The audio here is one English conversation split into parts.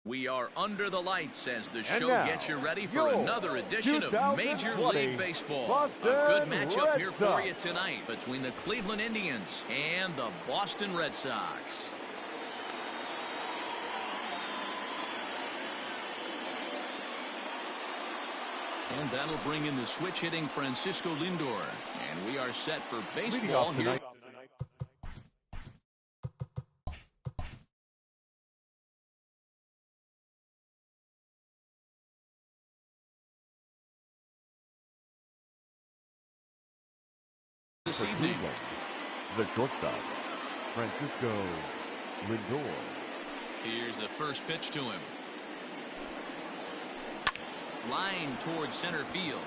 We are under the lights as the show gets you ready for another edition of Major League Baseball. A good matchup here for you tonight between the Cleveland Indians and the Boston Red Sox. And that'll bring in the switch-hitting Francisco Lindor. And we are set for baseball here. This evening. The shortstop, Francisco Lindor. Here's the first pitch to him. Line towards center field,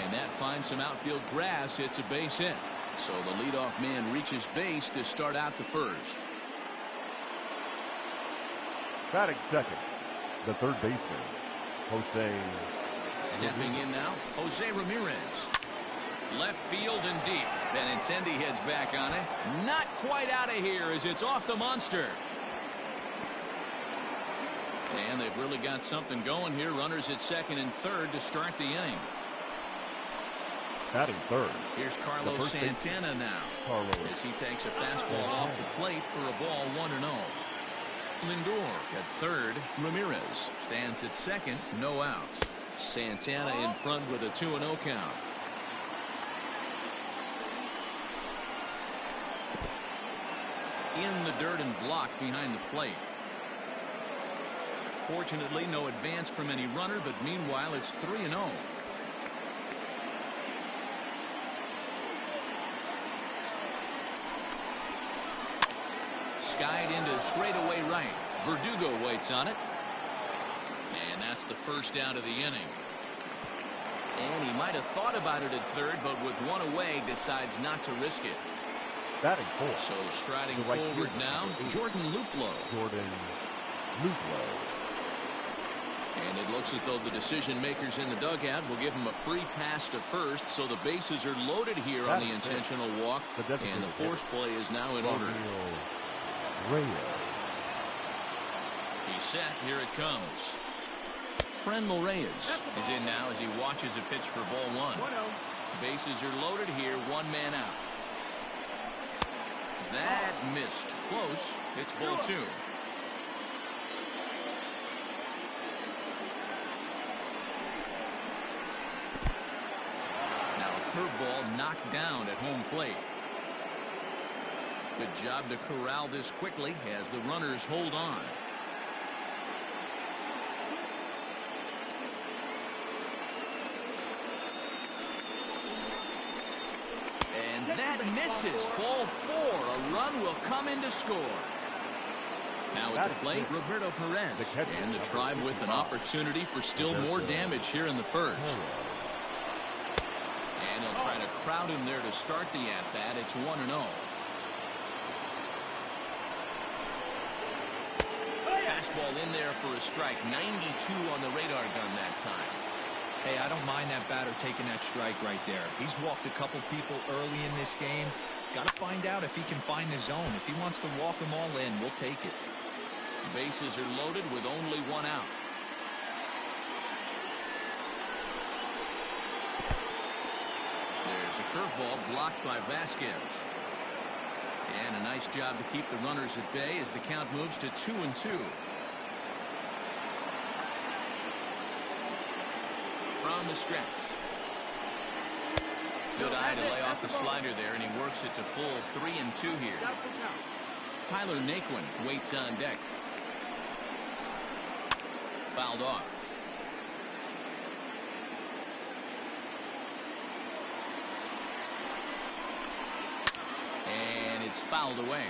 and that finds some outfield grass. It's a base hit, so the leadoff man reaches base to start out the first. Batting second, the third baseman, Jose. Stepping in now, Jose Ramirez. Left field and deep. Benintendi heads back on it. Not quite out of here as it's off the monster. And they've really got something going here. Runners at second and third to start the inning. Batting third. Here's Carlos Santana now. As he takes a fastball off the plate for a ball 1-0. Lindor at third. Ramirez stands at second. No outs. Santana in front with a 2-0 count. In the dirt and blocked behind the plate. Fortunately, no advance from any runner, but meanwhile, it's 3-0. Skied into straightaway right. Verdugo waits on it. And that's the first out of the inning. And he might have thought about it at third, but with one away, decides not to risk it. Batting fourth. So striding forward now, Jordan Luplow. And it looks as though the decision makers in the dugout will give him a free pass to first, so the bases are loaded here on the intentional walk, and the force play is now in order. He's set. Here it comes. Franmil Reyes is in now as he watches a pitch for ball 1. Bases are loaded here. One man out. That missed. Close. It's ball 2. Now a curveball knocked down at home plate. Good job to corral this quickly as the runners hold on. That misses. Ball 4. A run will come in to score. Now at the plate, Roberto Perez. And the Tribe with an opportunity for still more damage here in the first. And they'll try to crowd him there to start the at-bat. It's 1-0. Fastball in there for a strike. 92 on the radar gun that time. Hey, I don't mind that batter taking that strike right there. He's walked a couple people early in this game. Got to find out if he can find the zone. If he wants to walk them all in, we'll take it. Bases are loaded with only one out. There's a curveball blocked by Vasquez. And a nice job to keep the runners at bay as the count moves to 2-2. From the stretch. Good eye to lay off the slider there, and he works it to full 3-2 here. Tyler Naquin waits on deck. Fouled off. And it's fouled away.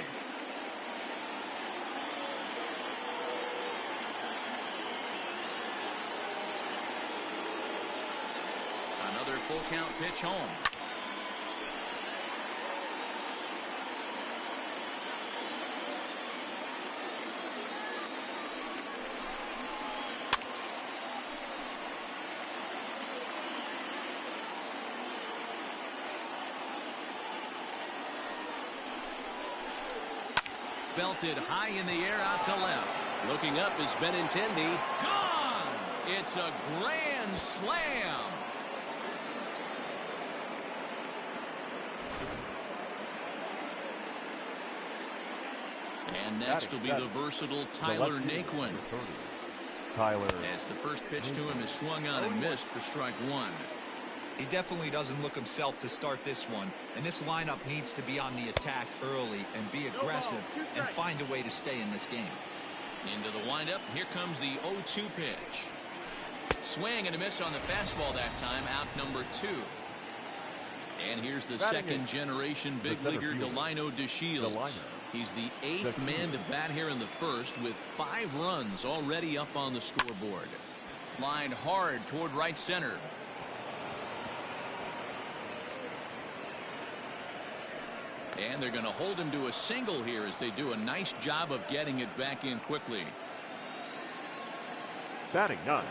Another full count pitch home. Belted high in the air out to left. Looking up is Benintendi. Gone! It's a grand slam. And next will be the versatile Tyler Naquin. Tyler. As the first pitch to him is swung on and missed for strike one. He definitely doesn't look himself to start this one, and this lineup needs to be on the attack early and be aggressive and find a way to stay in this game. Into the windup, here comes the 0-2 pitch. Swing and a miss on the fastball that time, out number 2. And here's the second generation big leaguer Delino DeShields. He's the 8th man to bat here in the first with 5 runs already up on the scoreboard. Lined hard toward right center. And they're going to hold him to a single here as they do a nice job of getting it back in quickly. Batting 9,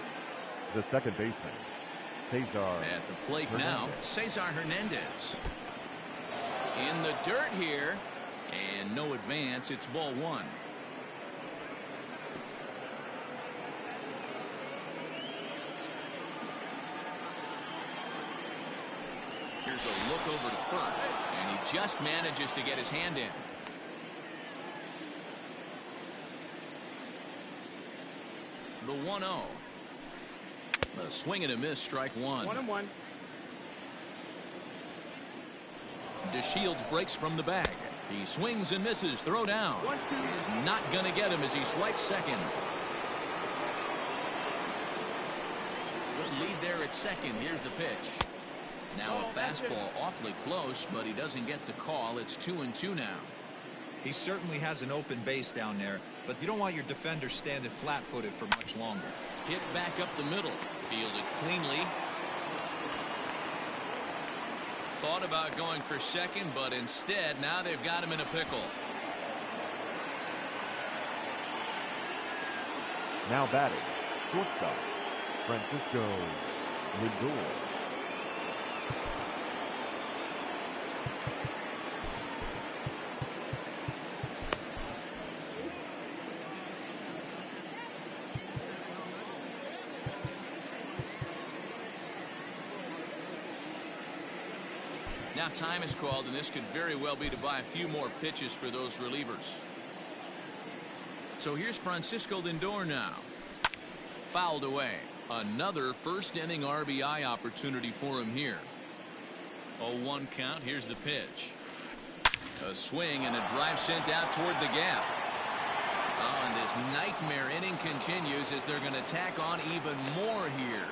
the second baseman, Cesar. At the plate now, Cesar Hernandez. In the dirt here, and no advance. It's ball 1. Here's a look over to first, and he just manages to get his hand in. The 1-0. A swing and a miss, strike 1. 1-1. DeShields breaks from the bag. He swings and misses. Throw down. Is not going to get him as he swipes second. Good lead there at second. Here's the pitch. Now a fastball awfully close, but he doesn't get the call. It's 2-2 now. He certainly has an open base down there, but you don't want your defender standing flat-footed for much longer. Hit back up the middle. Fielded cleanly. Thought about going for second, but instead now they've got him in a pickle. Now batting, shortstop, Francisco Lindor. Now time is called, and this could very well be to buy a few more pitches for those relievers. So here's Francisco Lindor now. Fouled away. Another first inning RBI opportunity for him here. 0-1 count. Here's the pitch. A swing and a drive sent out toward the gap. Oh, and this nightmare inning continues as they're going to tack on even more here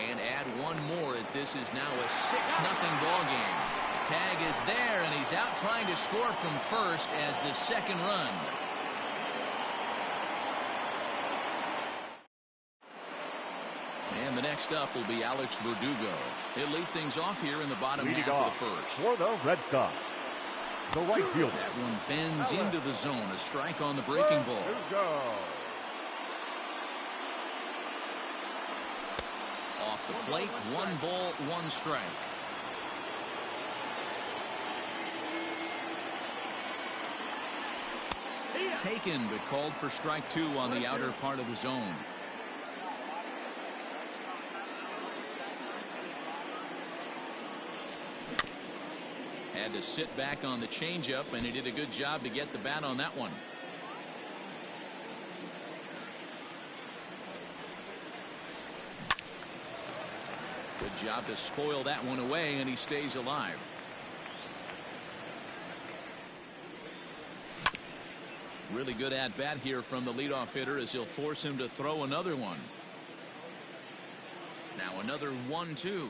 and add one more as this is now a 6-0 ball game. Tag is there, and he's out trying to score from first as the second run. And the next up will be Alex Verdugo. He'll lead things off here in the bottom half of the first. For the Red Sox, the right fielder. That one bends into the zone. A strike on the breaking ball. Off the plate, 1 ball, 1 strike. Taken, but called for strike 2 on the outer part of the zone. Had to sit back on the changeup, and he did a good job to get the bat on that one. Good job to spoil that one away, and he stays alive. Really good at-bat here from the leadoff hitter as he'll force him to throw another one. Now another 1-2. 2-2.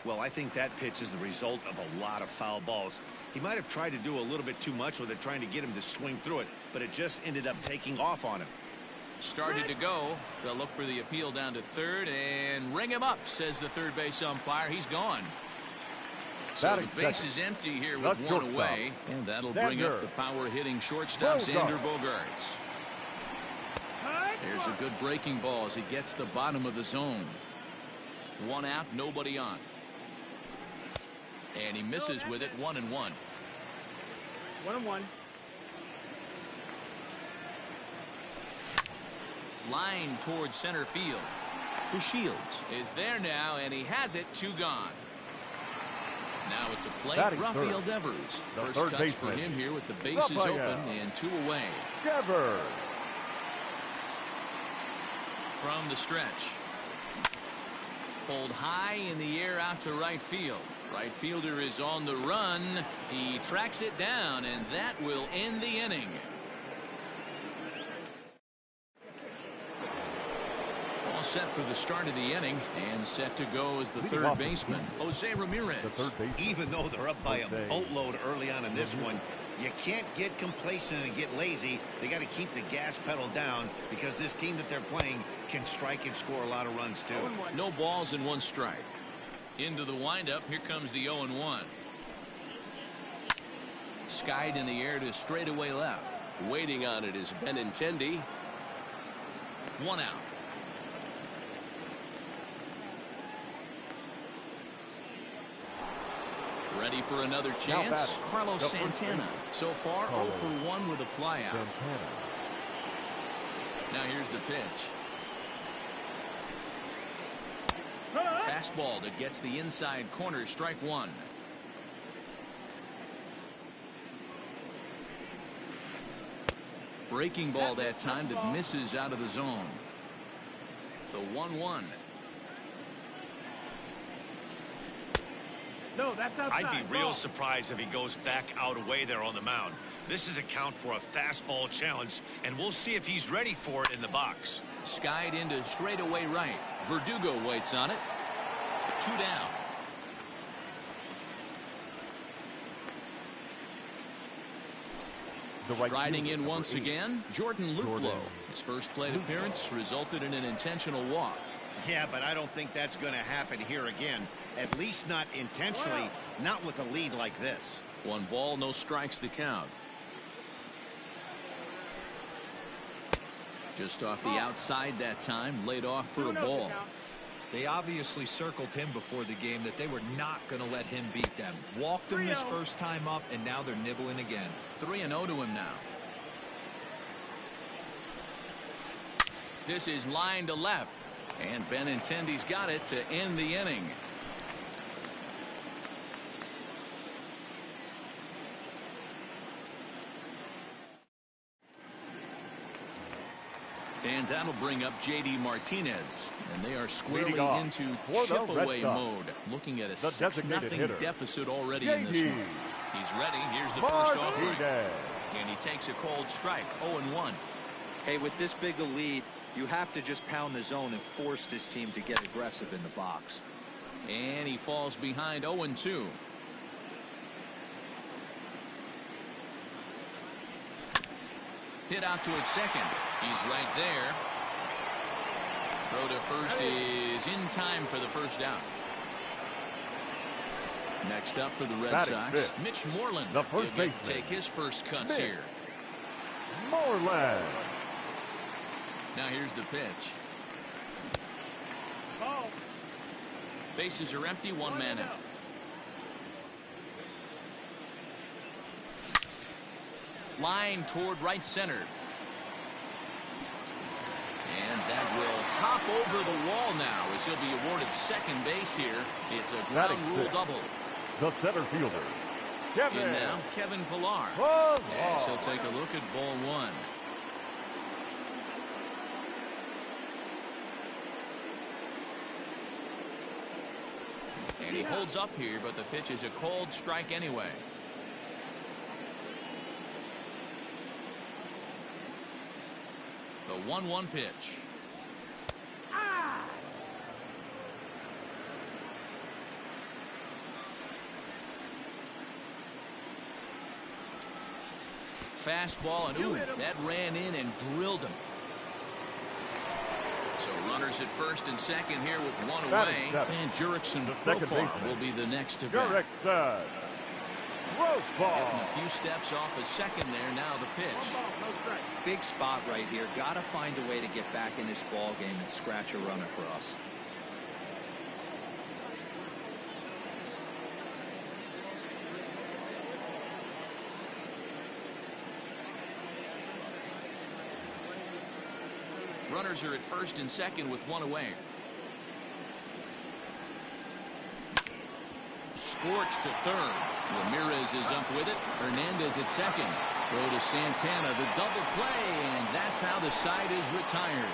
Well, I think that pitch is the result of a lot of foul balls. He might have tried to do a little bit too much with it, trying to get him to swing through it, but it just ended up taking off on him. Started to go. They'll look for the appeal down to third and ring him up, says the third base umpire. He's gone. So the base is empty here with 1 away, and that'll bring up the power-hitting shortstop, Xander Bogaerts. There's a good breaking ball as he gets the bottom of the zone. 1 out, nobody on. And he misses with it, 1-1. 1-1. Line towards center field. The Shields is there now, and he has it. 2 gone. Now at the plate, Batting Rafael third. Devers. The First third cuts for baseman. him here with the bases Rafael open and 2 away. Devers. From the stretch. Pulled high in the air out to right field. Right fielder is on the run. He tracks it down, and that will end the inning. All set for the start of the inning, and set to go as the Leading third off the baseman, team. Jose Ramirez. The third baseman. Even though they're up by a Jose boatload early on in this one, you can't get complacent and get lazy. They got to keep the gas pedal down because this team that they're playing can strike and score a lot of runs too. No balls and 1 strike. Into the windup. Here comes the 0-1. Skied in the air to straightaway left. Waiting on it is Benintendi. 1 out. Ready for another chance. batting, Carlos the first Santana. baseman. So far, 0 Carlos for 1 with a flyout. Santana. Now here's the pitch. Fastball that gets the inside corner. Strike 1. Breaking ball that time that misses out of the zone. The 1-1. No, that's outside. I'd be real Ball. surprised if he goes back out away there on the mound. This is a count for a fastball challenge, and we'll see if he's ready for it in the box. Skied into straightaway right. Verdugo waits on it. 2 down. The right Riding fielder, in number once 8. again, Jordan Luplow. Jordan His first plate appearance resulted in an intentional walk. Yeah, but I don't think that's going to happen here again. At least not intentionally, not with a lead like this. 1 ball, no strikes, the count. Just off the outside that time, laid off for a ball. They obviously circled him before the game that they were not going to let him beat them. Walked him his first time up, and now they're nibbling again. 3-0 to him now. This is line to left. And Benintendi's got it to end the inning. And that'll bring up J.D. Martinez. And they are squarely Leading off into for the Red chip-away Sox, mode. Looking at a the 6-0 designated hitter, deficit already in this J.D. one. He's ready. Here's the first offering. Martinez. And he takes a cold strike. 0-1. Hey, with this big a lead, you have to just pound the zone and force this team to get aggressive in the box. And he falls behind 0-2. Hit out to second. He's right there. Throw to first is in time for the first out. Next up for the Red Batting Sox, fifth, Mitch Moreland. the first He'll get to baseman. take his first cuts Mitch here. Moreland. Now here's the pitch. Ball. Bases are empty, 1 man out. Line toward right center. And that will hop over the wall now as he'll be awarded second base here. It's a ground Batting rule fifth, double. the center fielder, Kevin. And now Kevin Pillar. Pillar. Yes, he'll take a look at ball 1. And he holds up here, but the pitch is a cold strike anyway. The 1-1 pitch. Fastball, and ooh, that ran in and drilled him. So runners at first and second here with 1 Batting away. seventh, And Jurickson the second Profar baseman, will be the next to bat. Jurickson Profar. Getting a few steps off a second there. Now the pitch. Big spot right here. Got to find a way to get back in this ball game and scratch a run across. Runners are at first and second with one away. Scorched to third. Ramirez is up with it. Hernandez at second. Throw to Santana, the double play, and that's how the side is retired.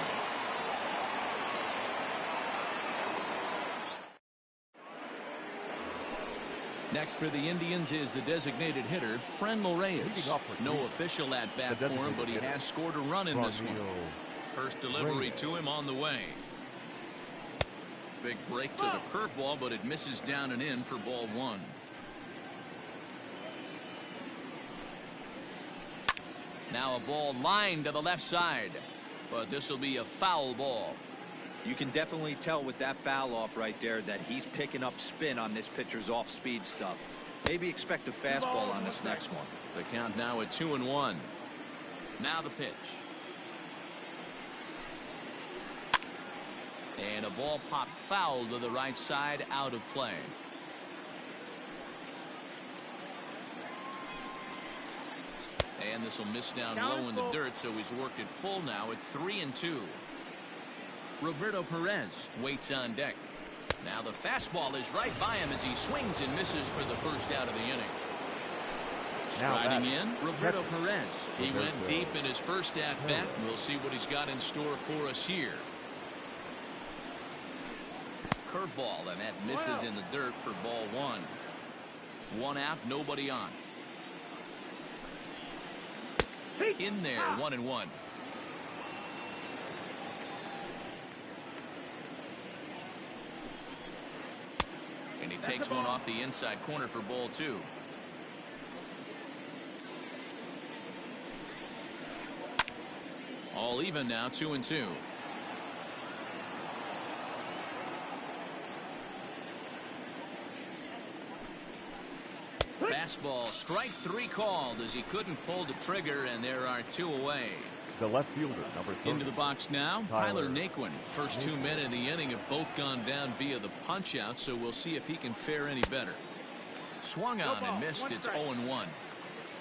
Next for the Indians is the designated hitter, Franmil Reyes. No official at-bat for him, but he has scored a run in this one. First delivery to him on the way. Big break to the curveball, but it misses down and in for ball one. Now a ball lined to the left side, but this will be a foul ball. You can definitely tell with that foul off right there that he's picking up spin on this pitcher's off-speed stuff. Maybe expect a fastball on this next one. The count now at 2-1. Now the pitch. And a ball popped foul to the right side, out of play. And this will miss down low in the dirt, so he's worked it full now at 3-2. Roberto Perez waits on deck. Now the fastball is right by him as he swings and misses for the first out of the inning. Striding in, Roberto Perez. He went deep in his first at-bat. We'll see what he's got in store for us here. Curveball, and that misses in the dirt for ball one. One out, nobody on. In there, 1-1. And he takes one off the inside corner for ball two. All even now, 2-2. Fastball, strike three called as he couldn't pull the trigger, and there are two away. The left fielder, number 30. Into the box now, Tyler Naquin. First 2 men in the inning have both gone down via the punch out, so we'll see if he can fare any better. Swung on and missed. It's 0-1.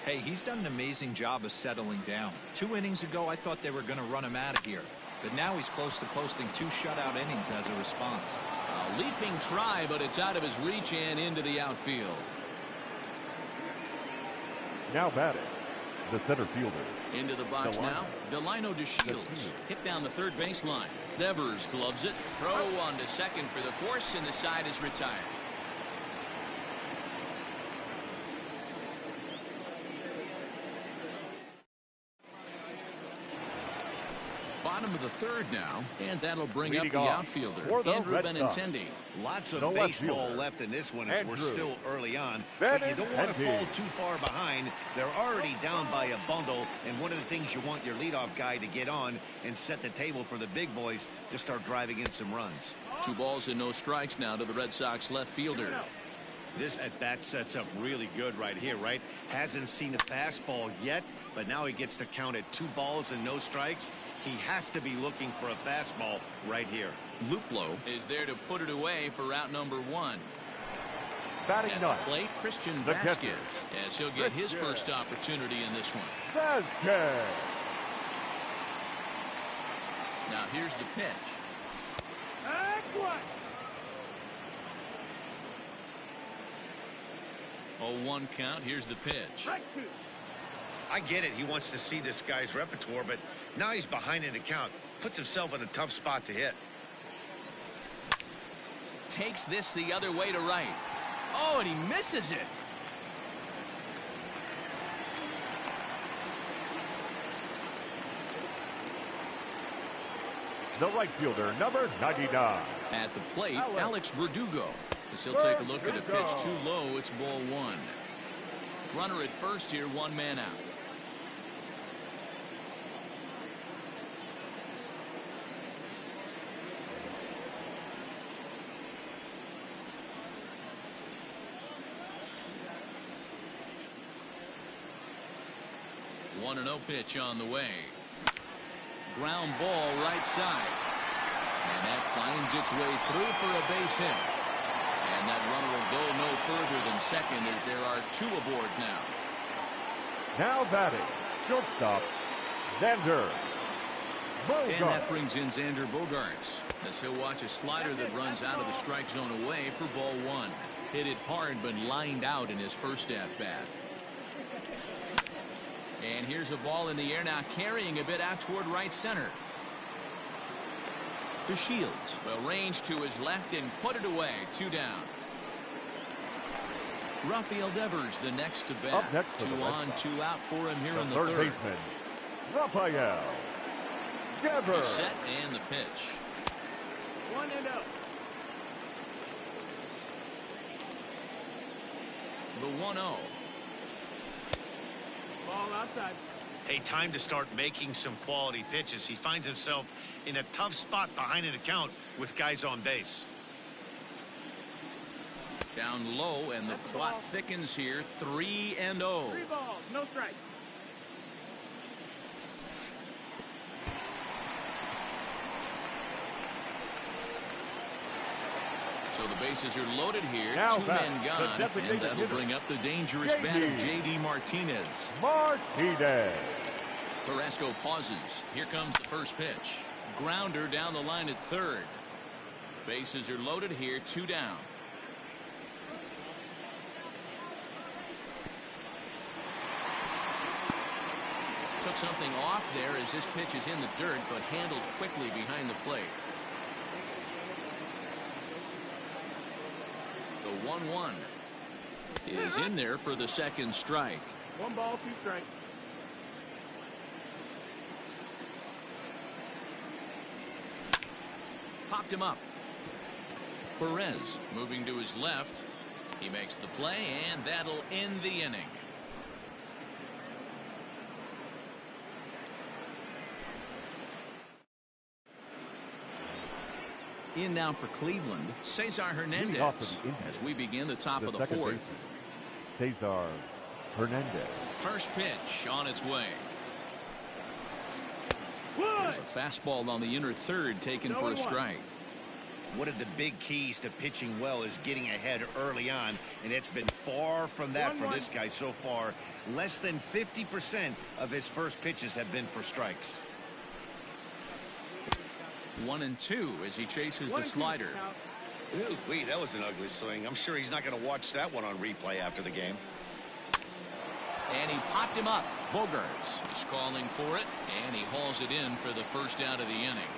Hey, he's done an amazing job of settling down. 2 innings ago, I thought they were going to run him out of here. But now he's close to posting 2 shutout innings as a response. A leaping try, but it's out of his reach and into the outfield. Now batting, the center fielder. Into the box now, Delino DeShields. Hit down the third baseline. Devers gloves it. Throw on to second for the force, and the side is retired. Bottom of the third now, and that'll bring up the outfielder, Andrew Benintendi. Lots of baseball left in this one as we're still early on, but you don't want to fall too far behind. They're already down by a bundle, and one of the things you want your leadoff guy to get on and set the table for the big boys to start driving in some runs. 2 balls and no strikes now to the Red Sox left fielder. This at-bat sets up really good right here, right? Hasn't seen a fastball yet, but now he gets to count at 2 balls and no strikes. He has to be looking for a fastball right here. Luplow is there to put it away for out number 1. Batting at the plate, Christian Vasquez, as he'll get his first opportunity in this one. Vasquez. Now here's the pitch. 0-1 count. Here's the pitch. I get it. He wants to see this guy's repertoire, but now he's behind in the count. Puts himself in a tough spot to hit. Takes this the other way to right. Oh, and he misses it. The right fielder, number 99. At the plate, Alex Verdugo. As he'll take a look at a pitch too low, it's ball 1. Runner at first here, 1 man out. One 1-0 pitch on the way. Ground ball right side. And that finds its way through for a base hit. And that runner will go no further than second as there are 2 aboard now. Now batting, shortstop, Xander And that brings in Xander Bogaerts, as he'll watch a slider that runs out of the strike zone away for ball one. Hit it hard, but lined out in his first at-bat. And here's a ball in the air now, carrying a bit out toward right center. To Shields. Well, range to his left and put it away. 2 down. Rafael Devers, the next to bat. 2 on, 2 out for him here in the third. Baseman, Rafael Devers. Set and the pitch. 1-0. The 1-0. Ball outside. Hey, time to start making some quality pitches. He finds himself in a tough spot behind an account with guys on base. Down low, and the plot thickens here. 3-0. 3 balls, no strikes. So the bases are loaded here. Now 2 men gone, and that'll hitter. bring up the dangerous bat of J.D. Martinez. Martinez. Carrasco pauses. Here comes the first pitch. Grounder down the line at third. Bases are loaded here. 2 down. Took something off there as this pitch is in the dirt, but handled quickly behind the plate. The 1-1 is in there for the second strike. 1 ball, 2 strikes. Popped him up. Perez moving to his left. He makes the play, and that'll end the inning. In now for Cleveland, Cesar Hernandez, as we begin the top of the fourth. Cesar Hernandez. First pitch on its way. There's a fastball on the inner third taken for a strike. One of the big keys to pitching well is getting ahead early on, and it's been far from that for this guy so far. Less than 50% of his first pitches have been for strikes. 1-2 as he chases the slider. Ooh, wait, that was an ugly swing. I'm sure he's not going to watch that one on replay after the game. And he popped him up. Bogaerts is calling for it, and he hauls it in for the first out of the inning.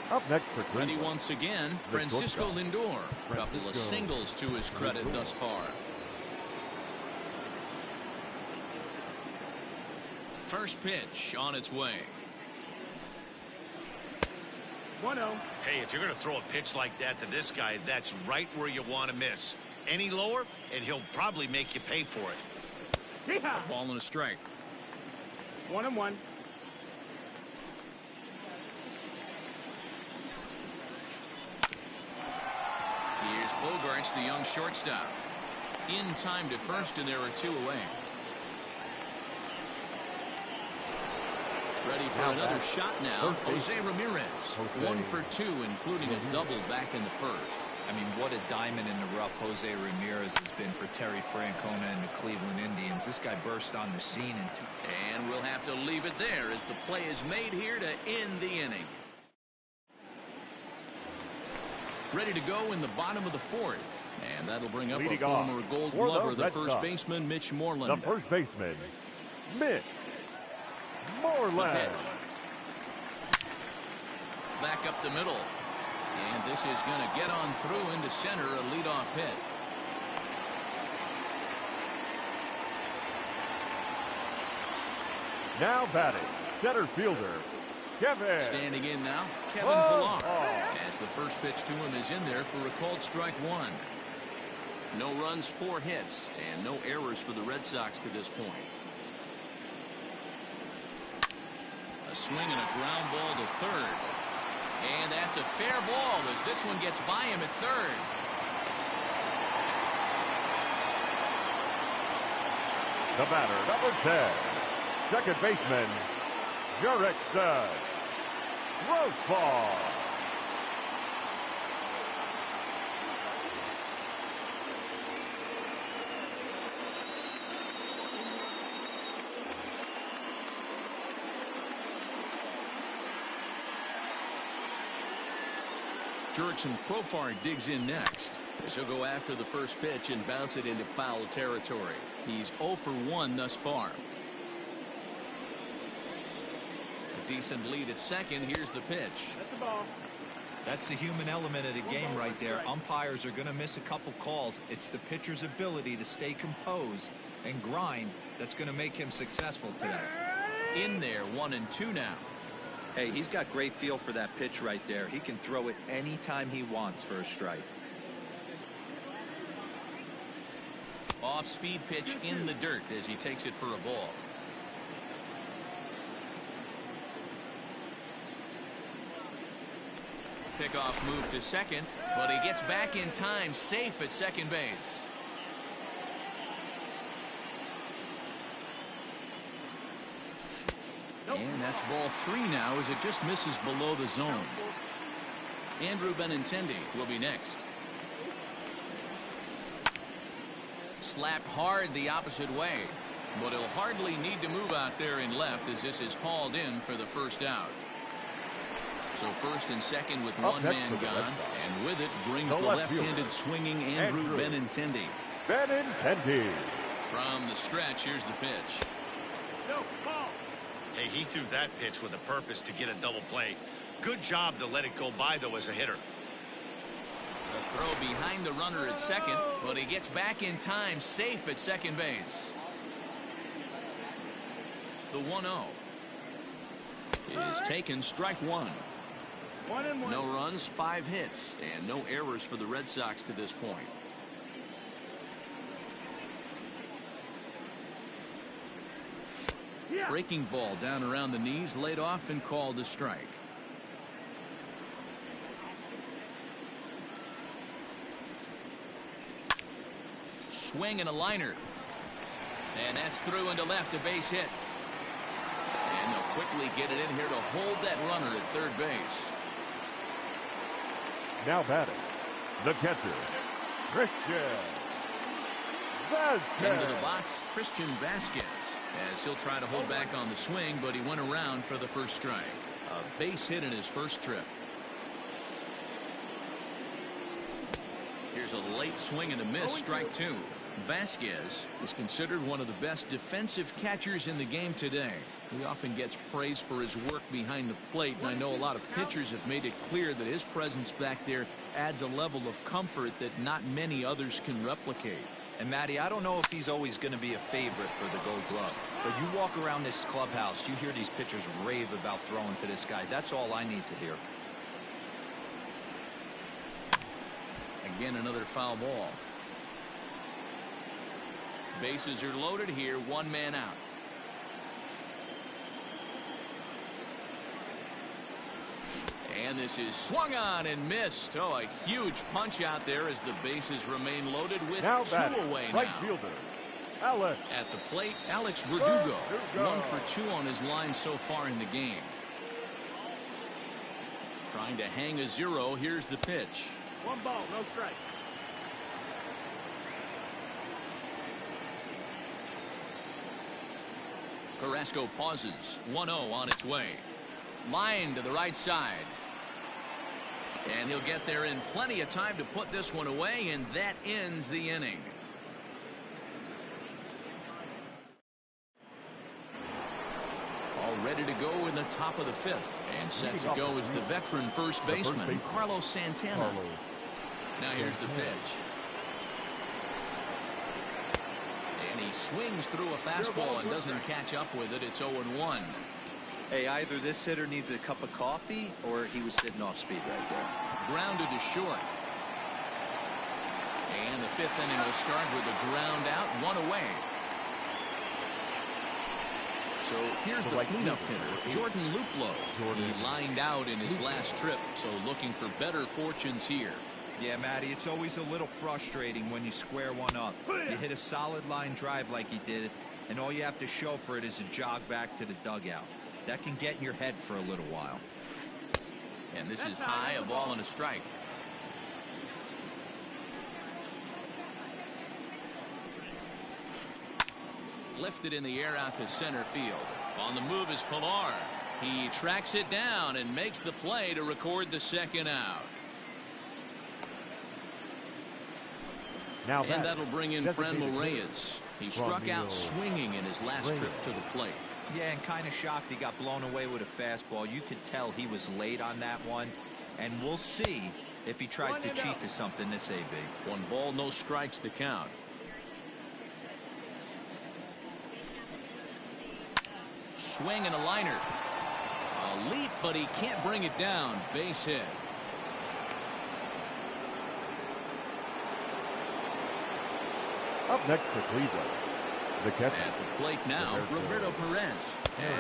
Up next for Cleveland. Ready once again, Francisco Lindor. A couple of singles to his credit thus far. First pitch on its way. 1-0. Hey, if you're going to throw a pitch like that to this guy, that's right where you want to miss. Any lower, and he'll probably make you pay for it. Yeah. Ball and a strike. 1-1. Here's Bogaerts, the young shortstop. In time to first, and there are 2 away. Ready for another shot now. Jose Ramirez. 1 for 2, including a double back in the first. I mean, what a diamond in the rough Jose Ramirez has been for Terry Francona and the Cleveland Indians. This guy burst on the scene. And we'll have to leave it there as the play is made here to end the inning. Ready to go in the bottom of the fourth. And that'll bring up a former Gold Glover, the first baseman, Mitch Moreland. The first baseman, Mitch Moreland. Back up the middle. And this is going to get on through into center, a leadoff hit. Now batting, center fielder, Kevin. Standing in now, Kevin Pillar. As the first pitch to him is in there for a called strike 1. No runs, 4 hits, and no errors for the Red Sox to this point. A swing and a ground ball to third. And that's a fair ball as this one gets by him at third. The batter, number 10, second baseman, Jurek Stud. Gross ball. Jurickson Profar digs in next. As he'll go after the first pitch and bounce it into foul territory. He's 0 for 1 thus far. A decent lead at second. Here's the pitch. That's the ball. That's the human element of the game right there. Umpires are going to miss a couple calls. It's the pitcher's ability to stay composed and grind that's going to make him successful today. In there, 1-2 now. Hey, he's got great feel for that pitch right there. He can throw it anytime he wants for a strike. Off-speed pitch in the dirt as he takes it for a ball. Pickoff move to second, but he gets back in time, safe at second base. And that's ball 3 now as it just misses below the zone. Andrew Benintendi will be next. Slapped hard the opposite way, but he'll hardly need to move out there in left as this is hauled in for the first out. So first and second with one man gone, and with it brings the left-handed swinging Andrew Benintendi. From the stretch, here's the pitch. No, ball. Hey, he threw that pitch with a purpose to get a double play. Good job to let it go by, though, as a hitter. A throw behind the runner at second, but he gets back in time, safe at second base. The 1-0 is taken, strike one. 1-1. No runs, 5 hits, and no errors for the Red Sox to this point. Yeah. Breaking ball down around the knees, laid off and called a strike. Swing and a liner. And that's through into left, a base hit. And they'll quickly get it in here to hold that runner at third base. Now batting, the catcher, Christian Vasquez. Into the box, Christian Vasquez, as he'll try to hold back on the swing, but he went around for the first strike. A base hit in his first trip. Here's a late swing and a miss, strike 2. Vasquez is considered one of the best defensive catchers in the game today. He often gets praise for his work behind the plate, and I know a lot of pitchers have made it clear that his presence back there adds a level of comfort that not many others can replicate. And Matty, I don't know if he's always going to be a favorite for the Gold Glove, but you walk around this clubhouse, you hear these pitchers rave about throwing to this guy. That's all I need to hear. Again, another foul ball. Bases are loaded here, one man out. And this is swung on and missed. Oh, a huge punch out there as the bases remain loaded with now 2 away right now. Fielder, Alex. At the plate, Alex Verdugo. 1 for 2 on his line so far in the game. Trying to hang a 0. Here's the pitch. 1 ball, no strike. Carrasco pauses. 1-0 on its way. Line to the right side. And he'll get there in plenty of time to put this one away, and that ends the inning. All ready to go in the top of the 5th. And set to go is the veteran first baseman, Carlos Santana. Now here's the pitch. And he swings through a fastball and doesn't catch up with it. It's 0-1. Hey, either this hitter needs a cup of coffee or he was sitting off speed right there. Grounded to short. And the 5th inning will start with a ground out, 1 away. So here's the cleanup hitter, Jordan Luplow. He lined out in his last trip, so looking for better fortunes here. Yeah, Matty, it's always a little frustrating when you square one up. You hit a solid line drive like he did, and all you have to show for it is a jog back to the dugout. That can get in your head for a little while. And this is high, a ball and a strike. Lifted in the air out to center field. On the move is Pilar. He tracks it down and makes the play to record the second out. Now and that'll bring in Franmil Reyes. He struck out swinging in his last trip to the plate. Yeah, and kind of shocked he got blown away with a fastball. You could tell he was late on that one. And we'll see if he tries to cheat to something this AB. 1 ball, no strikes, the count. Swing and a liner. A leap, but he can't bring it down. Base hit. Up next for Cleveland, the catcher. At the plate now, Roberto Perez.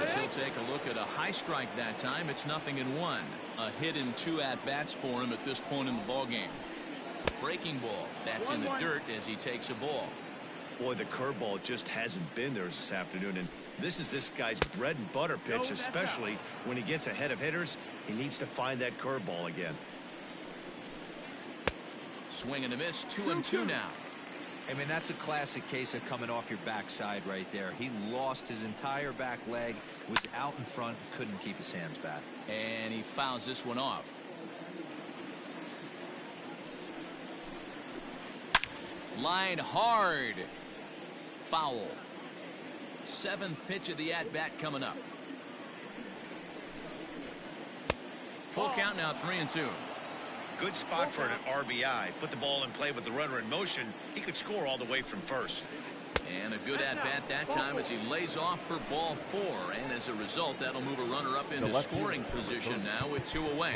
As he'll take a look at a high strike that time. It's 0-1. A hit in 2 at-bats for him at this point in the ballgame. Breaking ball. That's in the dirt as he takes a ball. Boy, the curveball just hasn't been there this afternoon, and this is this guy's bread and butter pitch, especially when he gets ahead of hitters. He needs to find that curveball again. Swing and a miss. 2-2 now. I mean, that's a classic case of coming off your backside right there. He lost his entire back leg, was out in front, couldn't keep his hands back. And he fouls this one off. Line hard. Foul. 7th pitch of the at-bat coming up. Full count now, 3-2. Good spot for an RBI. Put the ball in play with the runner in motion. He could score all the way from first. And a good at-bat that time as he lays off for ball 4. And as a result, that'll move a runner up into scoring position now with 2 away.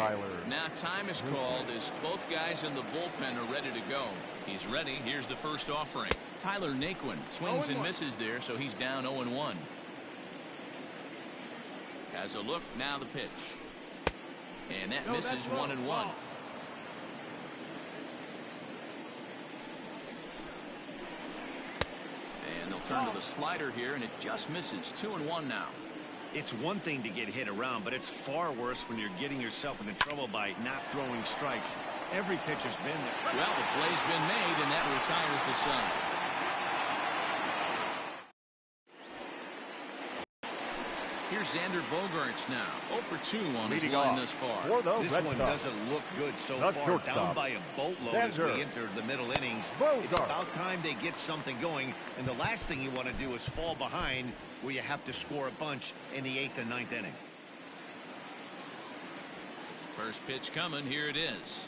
Now time is called as both guys in the bullpen are ready to go. He's ready. Here's the first offering. Tyler Naquin swings and misses there, so he's down 0-1. Has a look. Now the pitch. And that misses 1-1. And they'll turn to the slider here, and it just misses. 2-1 now. It's one thing to get hit around, but it's far worse when you're getting yourself into trouble by not throwing strikes. Every pitcher's been there. Well, the play's been made, and that retires the side. Here's Xander Bogaerts now. 0 for 2 on his line thus far. This one doesn't look good so far. Down by a boatload as we enter the middle innings. It's about time they get something going, and the last thing you want to do is fall behind where you have to score a bunch in the 8th and 9th inning. First pitch coming. Here it is.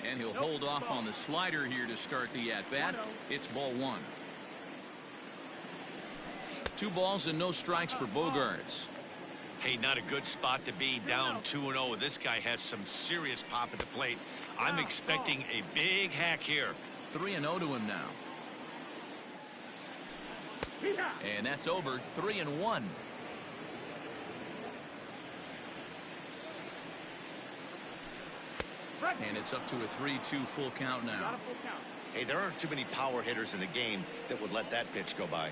And he'll hold off on the slider here to start the at-bat. It's ball 1. 2 balls and no strikes for Bogaerts. Hey, not a good spot to be, down 2-0. This guy has some serious pop at the plate. I'm expecting a big hack here. 3-0 to him now. And that's over. 3-1. And it's up to a 3-2 full count now. Hey, there aren't too many power hitters in the game that would let that pitch go by.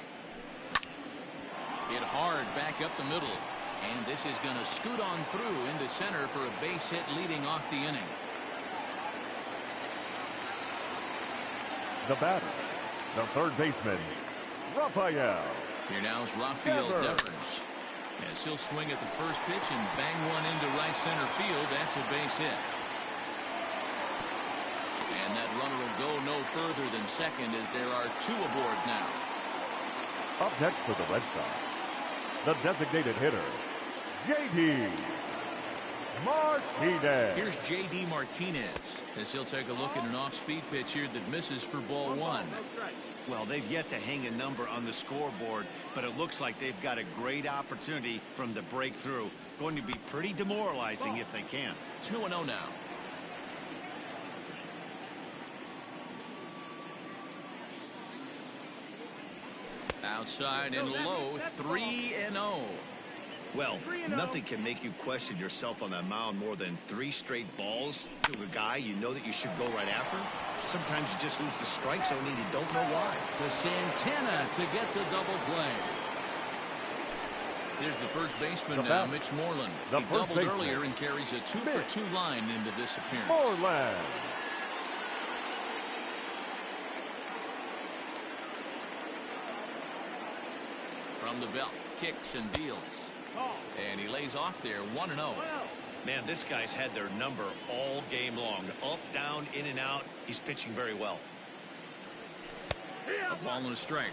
Hit hard back up the middle. And this is going to scoot on through into center for a base hit leading off the inning. The batter, the third baseman, Rafael. Here now is Rafael Devers. As he'll swing at the first pitch and bang one into right center field. That's a base hit. And that runner will go no further than second as there are 2 aboard now. Up next for the Red Sox, the designated hitter, J.D. Martinez. Here's J.D. Martinez as he'll take a look at an off-speed pitch here that misses for ball 1. Well, they've yet to hang a number on the scoreboard, but it looks like they've got a great opportunity from the breakthrough. Going to be pretty demoralizing if they can't. 2-0 now. Outside and low, 3-0. Well, nothing can make you question yourself on that mound more than 3 straight balls to a guy you know that you should go right after. Sometimes you just lose the strike zone and you don't know why. To Santana to get the double play. Here's the first baseman now, Mitch Moreland. He doubled earlier and carries a 2-for-2 line into this appearance. Moreland. From the belt, kicks and deals. And he lays off there, 1-0. Man, this guy's had their number all game long. Up, down, in and out. He's pitching very well. A ball and a strike.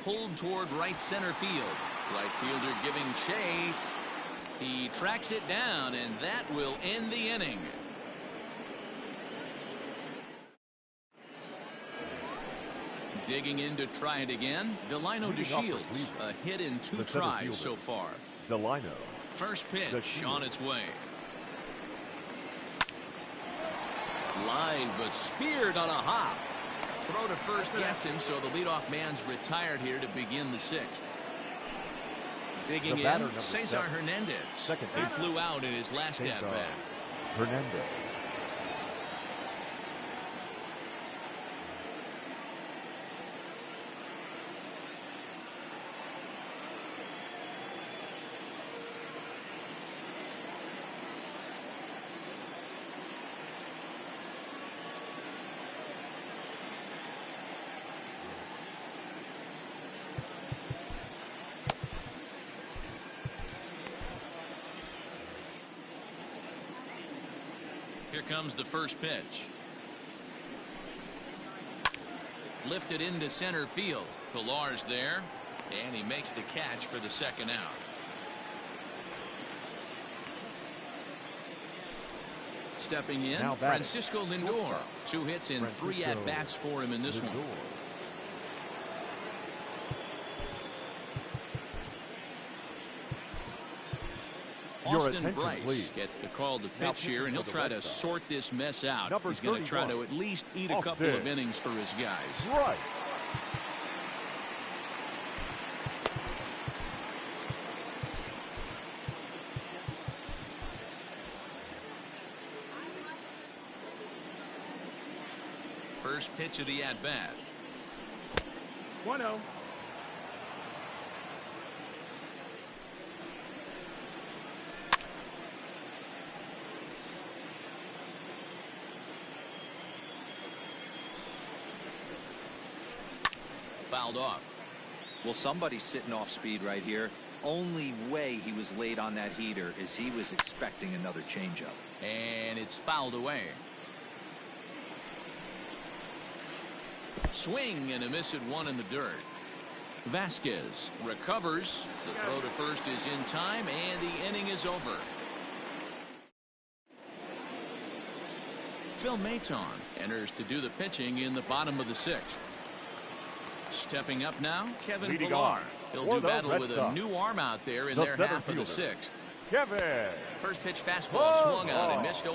Pulled toward right center field. Right fielder giving chase. He tracks it down, and that will end the inning. Digging in to try it again. Delino DeShields. A hit in 2 tries so far. Delino. First pitch on its way. Line, but speared on a hop. Throw to first gets him, so the leadoff man's retired here to begin the 6th. Digging in, Cesar Hernandez. He flew out in his last at-bat. Hernandez. Here comes the first pitch. Lifted into center field. Pilar's there, and he makes the catch for the second out. Stepping in, Francisco Lindor. 2 hits in 3 at-bats for him in this one. Austin Bryce gets the call to pitch here, and he'll try to sort this mess out. He's going to try to at least eat a couple of innings for his guys. Right. First pitch of the at-bat. 1-0. Fouled off. Well, somebody's sitting off speed right here. Only way he was late on that heater is he was expecting another changeup. And it's fouled away. Swing and a miss at 1 in the dirt. Vasquez recovers. The throw to first is in time, and the inning is over. Phil Maton enters to do the pitching in the bottom of the 6th. Stepping up now, Kevin Pilar. He'll do battle with a new arm out there in their half of the 6th. Kevin. First pitch fastball swung on and missed. 0-1.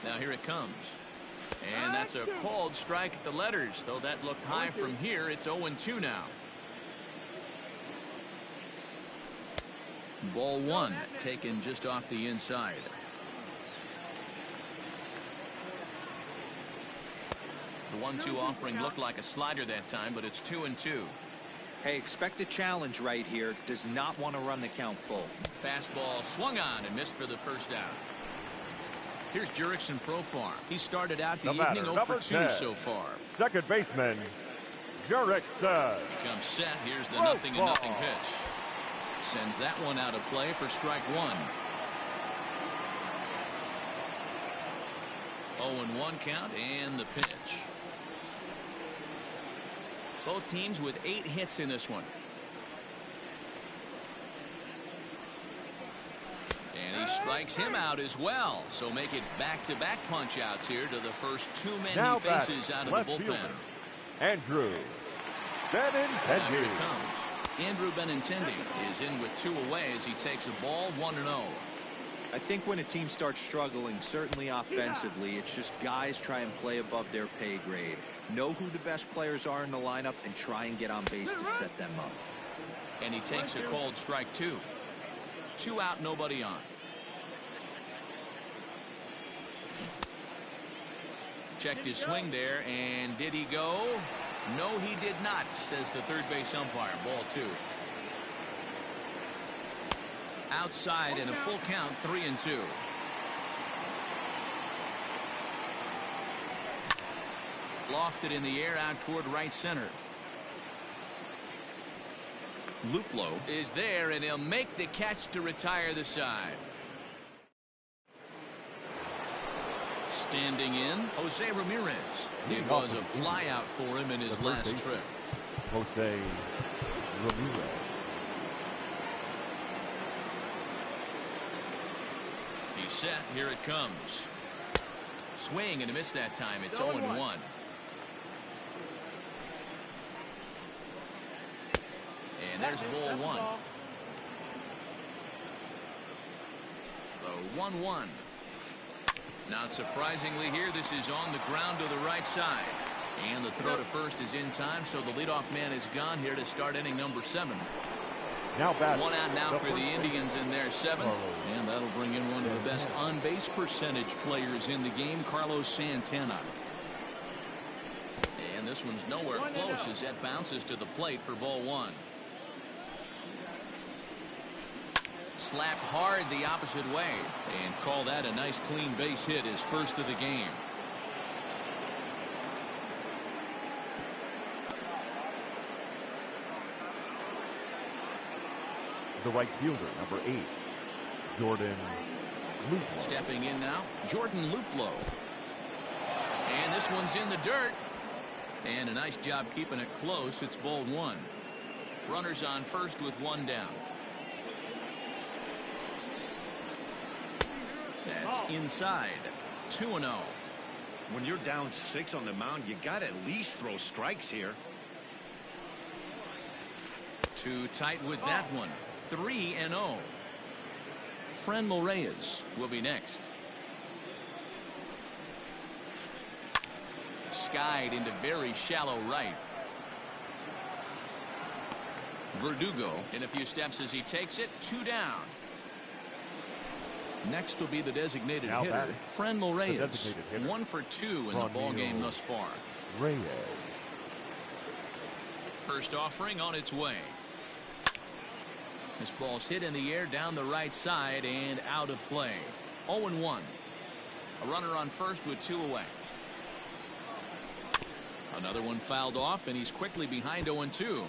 Now here it comes. And that's a called strike at the letters. Though that looked high from here, it's 0-2 now. Ball 1 taken just off the inside. The 1-2 offering looked like a slider that time, but it's 2-2. Hey, expect a challenge right here. Does not want to run the count full. Fastball swung on and missed for the first out. Here's Jurickson Profar. He started out the evening 0 for 2 so far. Second baseman, Jurickson. Comes set. Here's the 0-0 pitch. Sends that one out of play for strike 1. 0-1 count and the pitch. Both teams with 8 hits in this one. And he strikes him out as well. So make it back-to-back punch-outs here to the first 2 men he faces out of the bullpen. Fielder, Andrew Benintendi. Here it comes. Andrew Benintendi is in with 2 away as he takes a ball 1-0. I think when a team starts struggling, certainly offensively, it's just guys try and play above their pay grade. Know who the best players are in the lineup and try and get on base to set them up. And he takes a called strike 2. 2 out, nobody on. Checked his swing there, and did he go? No, he did not, says the third base umpire. Ball 2. Outside and a full count, 3-2. Lofted in the air out toward right center. Luplow is there, and he'll make the catch to retire the side. Standing in, Jose Ramirez. It was a flyout for him in his last trip. Jose Ramirez. He's set. Here it comes. Swing and a miss that time. It's 0-1. And there's ball 1. The 1-1. Not surprisingly here, this is on the ground to the right side. And the throw to first is in time, so the leadoff man is gone here to start inning number 7. Now back. 1 out now for the Indians in their 7th. And that'll bring in one of the best on-base percentage players in the game, Carlos Santana. And this one's nowhere close as that bounces to the plate for ball 1. Slapped hard the opposite way, and call that a nice clean base hit, his first of the game. The right fielder, number 8, Jordan Luplow. Stepping in now, Jordan Luplow. And this one's in the dirt. And a nice job keeping it close. It's ball 1. Runners on first with 1 down. That's inside. 2-0. When you're down 6 on the mound, you got to at least throw strikes here. Too tight with that one. 3-0. Franmil Reyes will be next. Skied into very shallow right. Verdugo in a few steps as he takes it. 2 down. Next will be the designated hitter, Franmil Reyes. 1 for 2 in the ball game thus far. Reyes. First offering on its way. This ball's hit in the air down the right side and out of play. 0-1. A runner on first with 2 away. Another one fouled off, and he's quickly behind 0-2.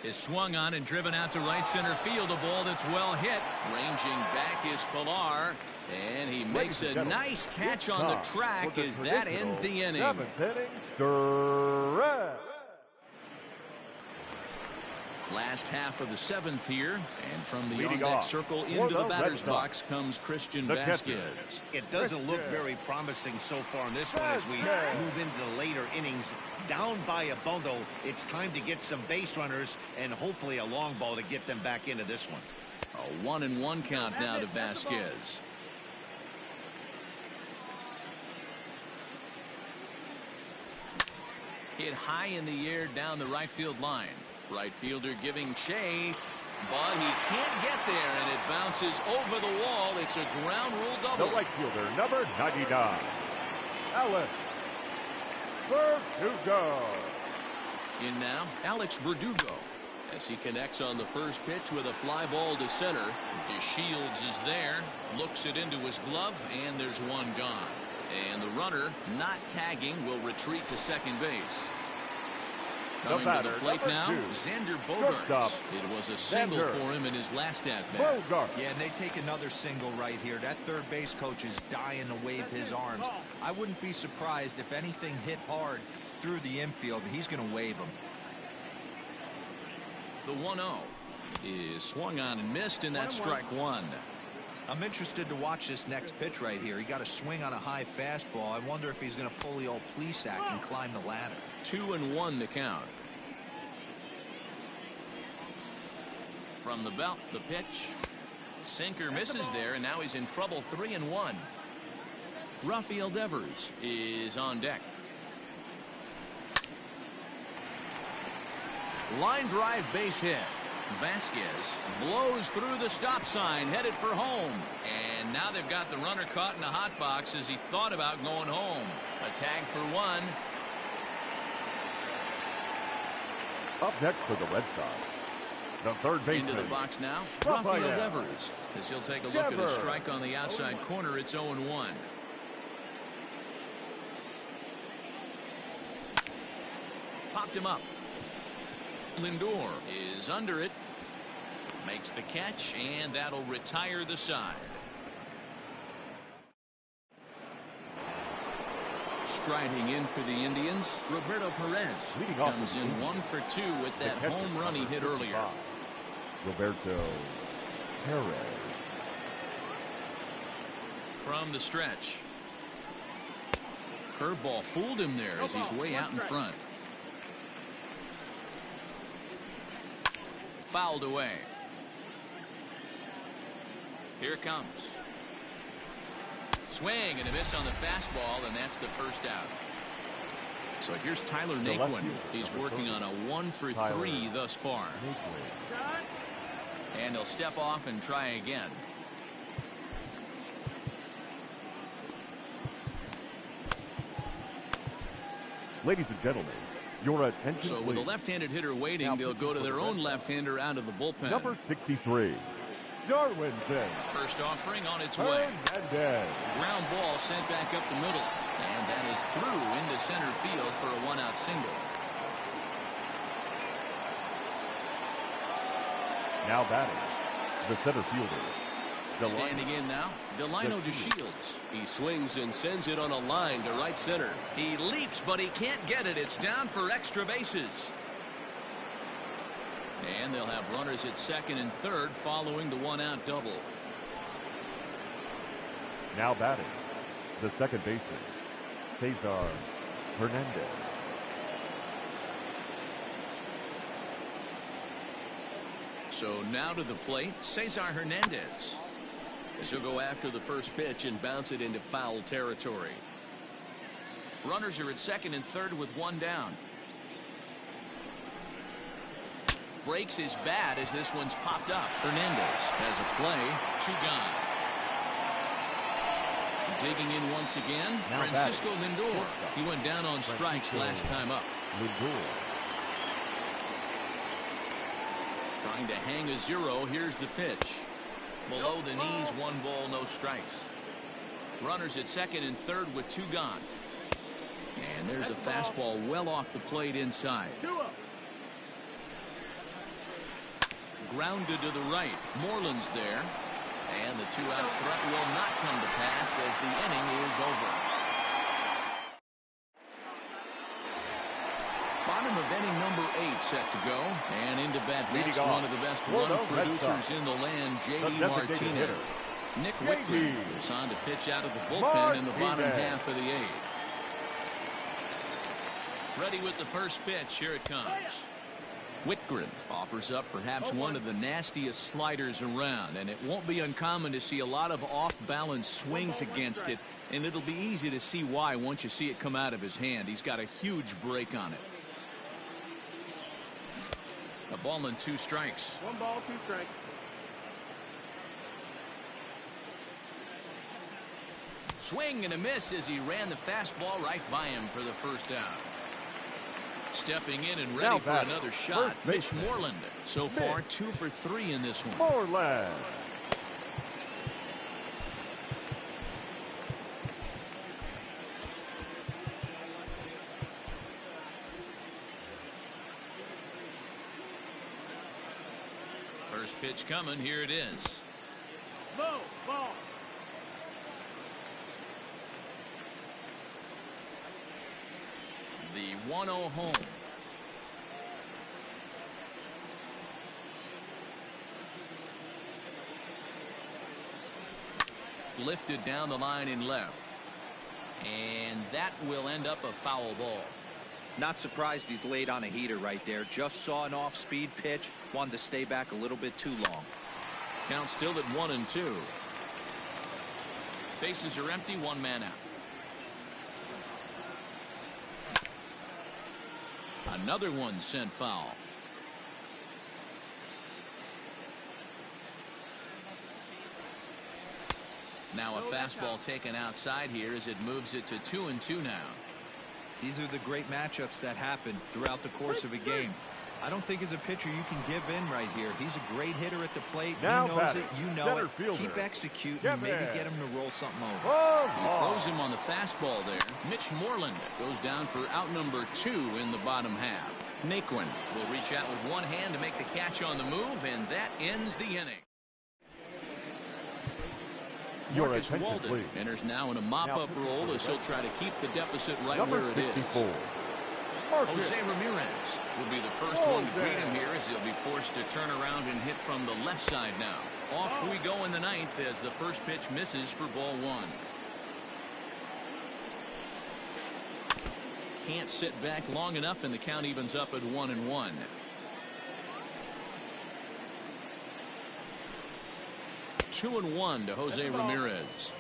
Is swung on and driven out to right center field. A ball that's well hit. Ranging back is Pilar, and he makes a nice catch on the track as that ends the inning. 7th inning, correct. Last half of the 7th here, and from the on-deck circle into the batter's box comes Christian Vasquez. It doesn't look very promising so far in this one as we move into the later innings. Down by a bundle, it's time to get some base runners and hopefully a long ball to get them back into this one. A 1-1 count now to Vasquez. Hit high in the air down the right field line. Right fielder giving chase, but he can't get there, and it bounces over the wall. It's a ground rule double. The right fielder, number 99, Alex Verdugo. In now, Alex Verdugo, as he connects on the first pitch with a fly ball to center. DeShields is there, looks it into his glove, and there's one gone. And the runner, not tagging, will retreat to second base. Coming to the plate now, Xander Bogaerts. It was a single for him in his last at-bat. Yeah, and they take another single right here. That third base coach is dying to wave his arms. I wouldn't be surprised if anything hit hard through the infield. He's going to wave him. The 1-0 is swung on and missed, and that's strike 1. I'm interested to watch this next pitch right here. He got a swing on a high fastball. I wonder if he's going to pull the old Plesac and climb the ladder. 2-1 to count. From the belt, the pitch. Sinker misses there, and now he's in trouble. 3-1. Rafael Devers is on deck. Line drive base hit. Vasquez blows through the stop sign, headed for home. And now they've got the runner caught in the hot box as he thought about going home. A tag for one. Up next for the Red Sox, the third baseman. Into the box now, Rafael Devers. As he'll take a look at a strike on the outside corner. It's 0-1. Popped him up. Lindor is under it. Makes the catch, and that'll retire the side. Striding in for the Indians, Roberto Perez comes in 1 for 2 with that home run he hit earlier. Roberto Perez. From the stretch. Curveball fooled him there as he's way out in front. Fouled away. Here it comes. Swing and a miss on the fastball, and that's the first out. So here's Tyler Naquin. He's working on a 1 for 3 thus far. And he'll step off and try again. Ladies and gentlemen, your attention, so with a left-handed hitter waiting, now they'll go to their own left-hander out of the bullpen. Number 63, Darwinson. First offering on its way. Ground ball sent back up the middle. And that is through into center field for a 1-out single. Now batting, the center fielder. Standing in now, Delino DeShields. He swings and sends it on a line to right center. He leaps, but he can't get it. It's down for extra bases. And they'll have runners at second and third following the 1-out double. Now batting, the second baseman, Cesar Hernandez. So now to the plate, Cesar Hernandez. As he'll go after the first pitch and bounce it into foul territory. Runners are at second and third with 1 down. Breaks his bat as this one's popped up. Hernandez has a play. 2 gone. Digging in once again, now Francisco Lindor. He went down on strikes last time up. Lindor. Trying to hang a 0. Here's the pitch. Below the knees, 1 ball, no strikes. Runners at second and third with 2 gone. And there's a fastball well off the plate inside. Grounded to the right. Moreland's there. And the 2-out threat will not come to pass as the inning is over. Bottom of inning number 8 set to go. And into bat next, one of the best run producers in the land, J.D. Martinez. Nick Whitman is on to pitch out of the bullpen in the bottom half of the 8th. Ready with the first pitch. Here it comes. Whitgren offers up perhaps one of the nastiest sliders around, and it won't be uncommon to see a lot of off-balance swings against it, and it'll be easy to see why once you see it come out of his hand. He's got a huge break on it. A ball and 2 strikes. 1 ball, 2 strikes. Swing and a miss as he ran the fastball right by him for the first out. Stepping in and ready for another shot, Mitch Moreland. So far, 2 for 3 in this one. Moreland. First pitch coming. Here it is. Low ball. The 1-0 home. Lifted down the line in left. And that will end up a foul ball. Not surprised he's laid on a heater right there. Just saw an off-speed pitch. Wanted to stay back a little bit too long. Count still at 1-2. Bases are empty. 1 man out. Another one sent foul. Now a fastball taken outside here as it moves it to 2-2 now. These are the great matchups that happen throughout the course of a game. I don't think as a pitcher you can give in right here. He's a great hitter at the plate. Now he knows it. You know it. fielder. Keep executing. Maybe get him to roll something over. He throws him on the fastball there. Mitch Moreland goes down for out number 2 in the bottom half. Naquin will reach out with one hand to make the catch on the move, and that ends the inning. Marcus Walden enters now in a mop-up role as he'll try to keep the deficit right where it is. Jose Ramirez will be the first one to greet him here as he'll be forced to turn around and hit from the left side now. Off we go in the ninth as the first pitch misses for ball 1. Can't sit back long enough, and the count evens up at 1-1. Two and 1 to Jose Ramirez.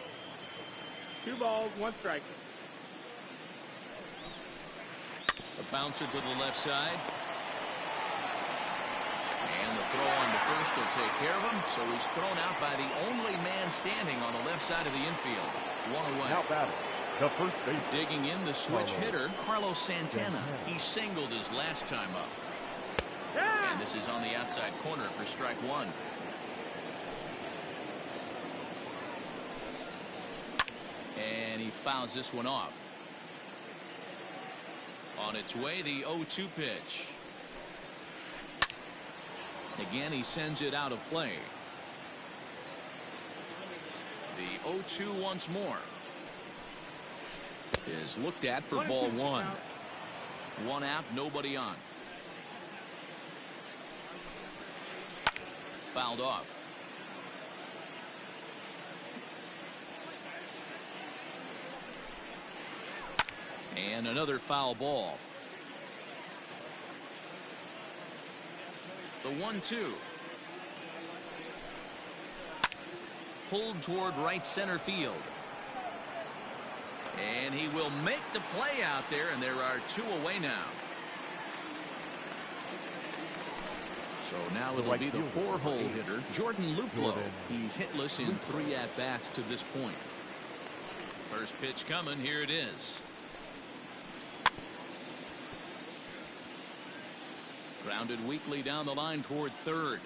2 balls, 1 strike. A bouncer to the left side. And the throw on to first will take care of him. So he's thrown out by the only man standing on the left side of the infield. 1 away. Now batting, the first base. Digging in the switch hitter, Carlos Santana. He singled his last time up. And this is on the outside corner for strike 1. And he fouls this one off. On its way, the 0-2 pitch. Again, he sends it out of play. The 0-2 once more is looked at for ball 1. 1 out, nobody on. Fouled off. And another foul ball. The 1-2. Pulled toward right center field. And he will make the play out there, and there are 2 away now. So now it'll be the 4-hole hitter, Jordan Luplow. He's hitless in 3 at-bats to this point. First pitch coming, here it is. Grounded weakly down the line toward third.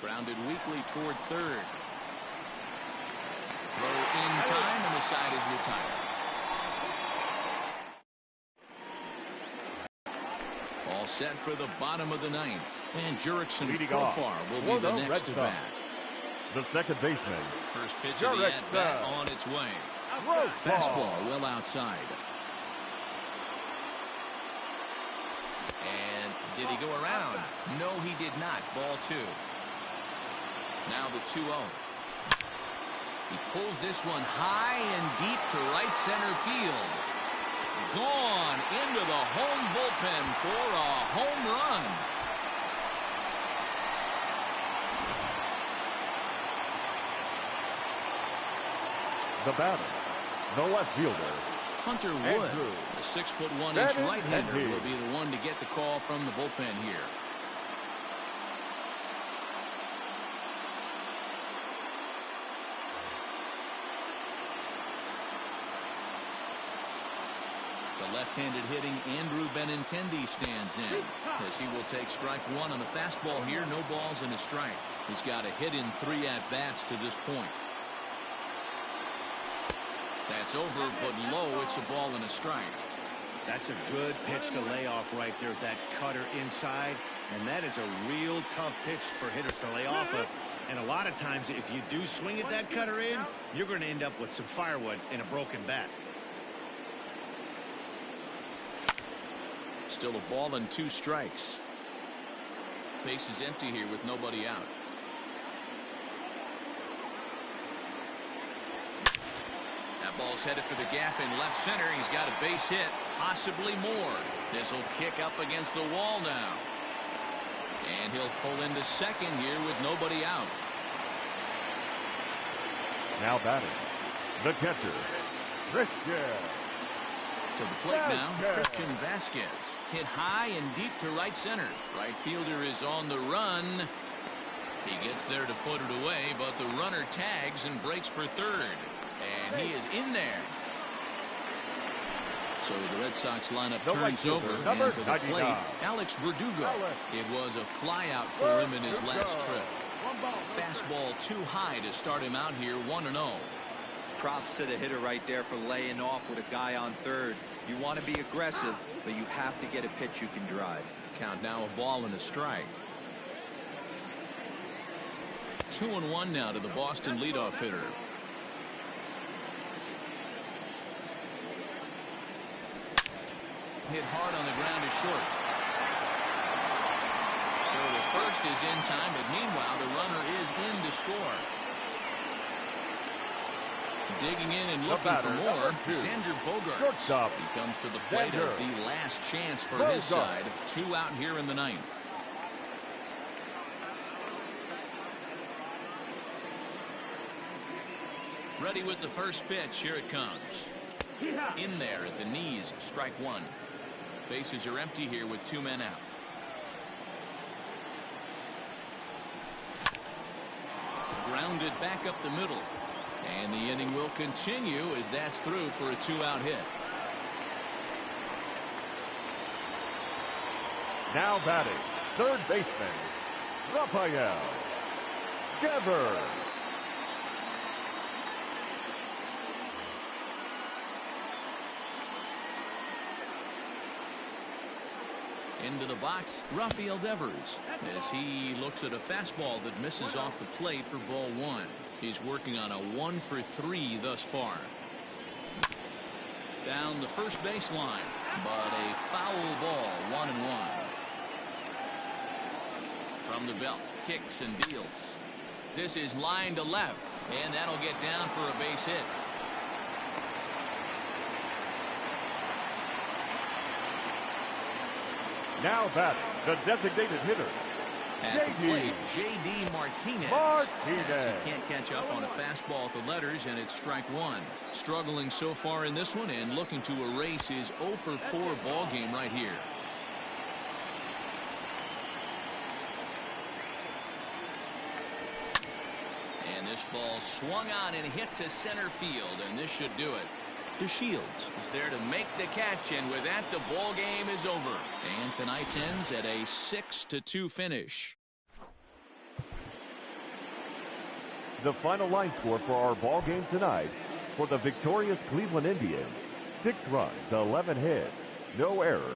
Grounded weakly toward third. Throw in time, and the side is retired. All set for the bottom of the ninth. And Jurickson Profar will be the next to bat. The second baseman. First pitch of the at-bat on its way. Fastball well outside. And did he go around? No, he did not. Ball 2. Now the 2-0. He pulls this one high and deep to right center field. Gone into the home bullpen for a home run. The batter, the left fielder, Hunter Wood, the 6'1" right-hander, will be the one to get the call from the bullpen here. The left-handed hitting Andrew Benintendi stands in as he will take strike 1 on the fastball here. No balls and a strike. He's got a hit in 3 at-bats to this point. That's over, but low. It's a ball and a strike. That's a good pitch to lay off right there. That cutter inside, and that is a real tough pitch for hitters to lay off of. And a lot of times, if you do swing at that cutter in, you're going to end up with some firewood and a broken bat. Still a ball and 2 strikes. Base is empty here with nobody out. That ball's headed for the gap in left center. He's got a base hit, possibly more. This will kick up against the wall now. And he'll pull into second here with nobody out. Now batting, the catcher, Christian. To the plate now, Christian Vasquez. Hit high and deep to right center. Right fielder is on the run. He gets there to put it away, but the runner tags and breaks for third. And he is in there. So the Red Sox lineup turns over, and to the plate, Alex Verdugo. It was a flyout for him in his last trip. Fastball too high to start him out here, 1-0. Props to the hitter right there for laying off with a guy on third. You want to be aggressive, but you have to get a pitch you can drive. Count now, a ball and a strike. 2-1 now to the Boston leadoff hitter. Hit hard on the ground is short. So the first is in time, but meanwhile the runner is in to score. Digging in and looking for more, Xander Bogaerts. He comes to the plate as the last chance for his side. 2 out here in the 9th. Ready with the first pitch. Here it comes. In there at the knees, strike 1. Bases are empty here with 2 men out. Grounded back up the middle. And the inning will continue as that's through for a 2-out hit. Now batting, third baseman, Rafael Devers. Into the box, Rafael Devers, as he looks at a fastball that misses off the plate for ball 1. He's working on a 1 for 3 thus far. Down the first baseline, but a foul ball, 1-1. From the belt, kicks and deals. This is line to left, and that'll get down for a base hit. Now batting, the designated hitter, at the plate, J.D. Martinez. As he can't catch up on a fastball at the letters, and it's strike 1. Struggling so far in this one and looking to erase his 0 for 4 ball game right here. And this ball swung on and hit to center field, and this should do it. DeShields is there to make the catch, and with that the ball game is over, and tonight's ends at a 6-2 finish. The final line score for our ball game tonight: for the victorious Cleveland Indians, 6 runs, 11 hits, no errors,